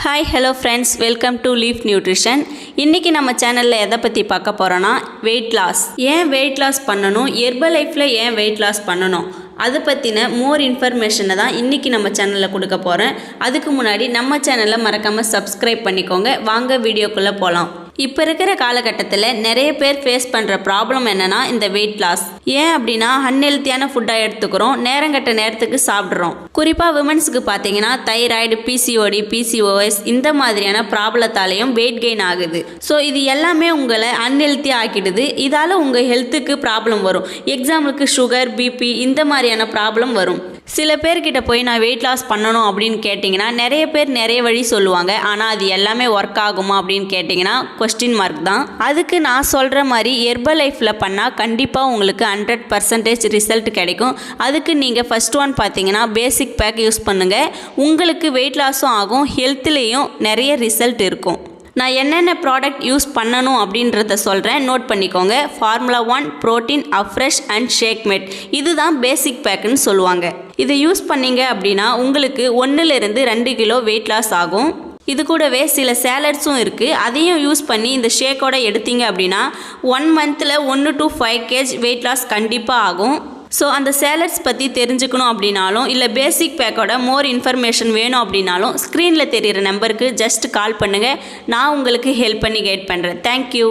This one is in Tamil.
Hi hello friends, welcome to leaf nutrition. இன்றைக்கி நம்ம சேனலில் எதை பற்றி பார்க்க போகிறோன்னா வெயிட் லாஸ். ஏன் வெயிட் லாஸ் பண்ணணும், ஹெர்பல் லைஃப்பில் ஏன் வெயிட் லாஸ் பண்ணணும், அதை பற்றின மோர் இன்ஃபர்மேஷனை தான் இன்றைக்கி நம்ம சேனலில் கொடுக்க போகிறேன். அதுக்கு முன்னாடி நம்ம சேனலை மறக்காமல் சப்ஸ்கிரைப் பண்ணிக்கோங்க. வாங்க வீடியோக்குள்ளே போகலாம். இப்போ இருக்கிற காலகட்டத்தில் நிறைய பேர் ஃபேஸ் பண்ணுற ப்ராப்ளம் என்னென்னா இந்த வெயிட் லாஸ். ஏன் அப்படின்னா அன்ஹெல்த்தியான ஃபுட்டாக எடுத்துக்கிறோம், நேரங்கட்ட நேரத்துக்கு சாப்பிட்றோம். குறிப்பாக விமன்ஸுக்கு பார்த்தீங்கன்னா தைராய்டு, பிசிஓடி, பிசிஓஎஸ் இந்த மாதிரியான ப்ராப்ளத்தாலேயும் வெயிட் கெயின் ஆகுது. ஸோ இது எல்லாமே உங்களை அன்ஹெல்த்தி ஆக்கிடுது. இதால் உங்கள் ஹெல்த்துக்கு ப்ராப்ளம் வரும். எக்ஸாம்பிளுக்கு சுகர், பிபி இந்த மாதிரியான ப்ராப்ளம் வரும். சில பேர்கிட்ட போய் நான் வெயிட் லாஸ் பண்ணணும் அப்படின்னு கேட்டிங்கன்னா நிறைய பேர் நிறைய வழி சொல்லுவாங்க. ஆனால் அது எல்லாமே ஒர்க் ஆகுமா அப்படின்னு கேட்டிங்கன்னா கொஸ்டின் மார்க் தான். அதுக்கு நான் சொல்கிற மாதிரி ஹெர்பல் லைஃப்பில் பண்ணால் கண்டிப்பாக உங்களுக்கு 100% ரிசல்ட் கிடைக்கும். அதுக்கு நீங்கள் ஃபஸ்ட் ஒன் பார்த்தீங்கன்னா பேசிக் பேக் யூஸ் பண்ணுங்கள். உங்களுக்கு வெயிட் லாஸும் ஆகும், ஹெல்த்லேயும் நிறைய ரிசல்ட் இருக்கும். நான் என்னென்ன ப்ராடக்ட் யூஸ் பண்ணணும் அப்படின்றத சொல்கிறேன், நோட் பண்ணிக்கோங்க. Formula 1 protein afresh and Shakemate, இதுதான் பேசிக் பேக்குன்னு சொல்லுவாங்க. இதை யூஸ் பண்ணிங்க அப்படின்னா உங்களுக்கு 1-2 கிலோ வெயிட் லாஸ் ஆகும். இது கூடவே சில சேலட்ஸும் இருக்குது, அதையும் யூஸ் பண்ணி இந்த ஷேக்கோட எடுத்தீங்க அப்படின்னா 1 மந்தில் 1 to 5 kg வெயிட் லாஸ் கண்டிப்பாக ஆகும். ஸோ அந்த சேலட்ஸ் பற்றி தெரிஞ்சுக்கணும் அப்படின்னாலும் இல்லை பேசிக் பேக்கோட மோர் இன்ஃபர்மேஷன் வேணும் அப்படின்னாலும் ஸ்க்ரீனில் தெரிகிற நம்பருக்கு ஜஸ்ட் கால் பண்ணுங்கள். நான் உங்களுக்கு ஹெல்ப் பண்ணி கைட் பண்ணுறேன். தேங்க்யூ.